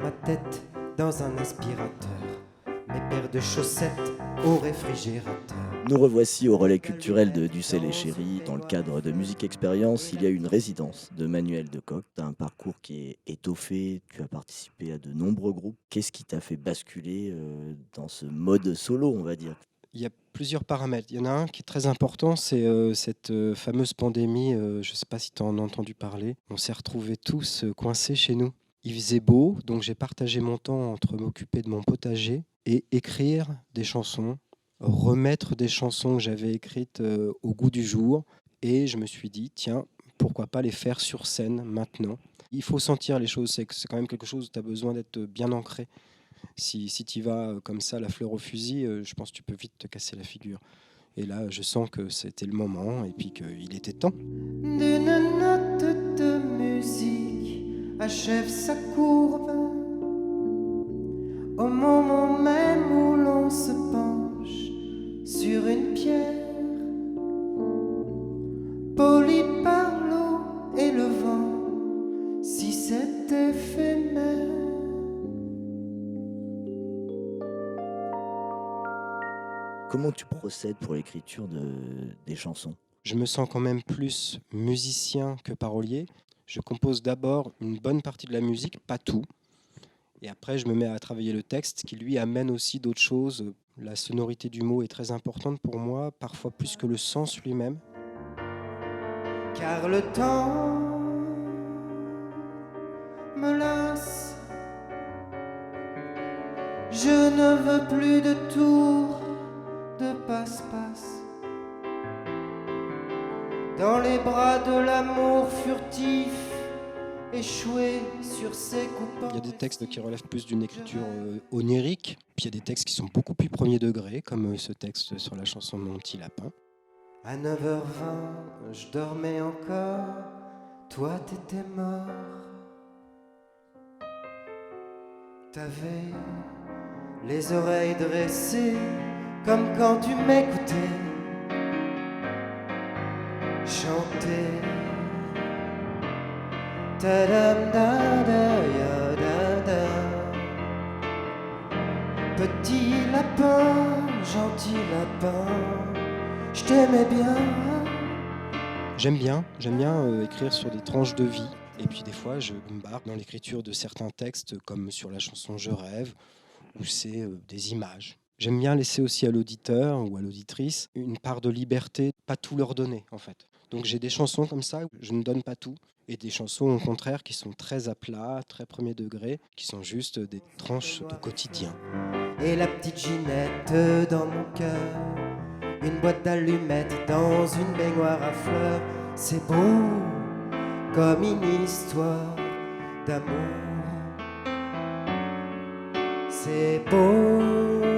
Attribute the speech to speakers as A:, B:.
A: ma tête dans un aspirateur, mes paires de chaussettes au réfrigérateur.
B: Nous revoici au relais culturel de Dussel et Chéri. Dans le cadre de Musique Expérience, il y a une résidence de Manuel Decoq. Tu as un parcours qui est étoffé, tu as participé à de nombreux groupes. Qu'est-ce qui t'a fait basculer dans ce mode solo, on va dire?
C: Il y a plusieurs paramètres. Il y en a un qui est très important, c'est cette fameuse pandémie. Je ne sais pas si tu en as entendu parler. On s'est retrouvés tous coincés chez nous. Il faisait beau, donc j'ai partagé mon temps entre m'occuper de mon potager et écrire des chansons, remettre des chansons que j'avais écrites au goût du jour. Et je me suis dit, tiens, pourquoi pas les faire sur scène maintenant? Il faut sentir les choses, c'est quand même quelque chose où tu as besoin d'être bien ancré. Si tu y vas comme ça, la fleur au fusil, je pense que tu peux vite te casser la figure. Et là, je sens que c'était le moment et puis qu'il était temps.
A: D'une note de musique achève sa courbe au moment même où l'on se penche sur une pierre, poli par l'eau et le vent, si c'est éphémère.
B: Comment tu procèdes pour l'écriture des chansons?
C: Je me sens quand même plus musicien que parolier. Je compose d'abord une bonne partie de la musique, pas tout. Et après, je me mets à travailler le texte qui, lui, amène aussi d'autres choses. La sonorité du mot est très importante pour moi, parfois plus que le sens lui-même.
A: Car le temps me lasse. Je ne veux plus de tours de passe-passe dans les bras de l'amour furtif, échoué sur ses coupants.
C: Il y a des textes qui relèvent plus d'une écriture onirique, puis il y a des textes qui sont beaucoup plus premier degré, comme ce texte sur la chanson Mon petit lapin.
A: À 9h20, je dormais encore, toi t'étais mort. T'avais les oreilles dressées, comme quand tu m'écoutais chanter. Ta-dam-da-da-ya-da-da. Petit lapin, gentil lapin, je t'aimais bien.
C: J'aime bien écrire sur des tranches de vie. Et puis des fois, je m'embarque dans l'écriture de certains textes, comme sur la chanson Je rêve, où c'est des images. J'aime bien laisser aussi à l'auditeur ou à l'auditrice une part de liberté, pas tout leur donner en fait. Donc j'ai des chansons comme ça où je ne donne pas tout, et des chansons au contraire qui sont très à plat, très premier degré, qui sont juste des tranches de quotidien.
A: Et la petite Ginette dans mon cœur, une boîte d'allumettes dans une baignoire à fleurs. C'est beau comme une histoire d'amour. C'est beau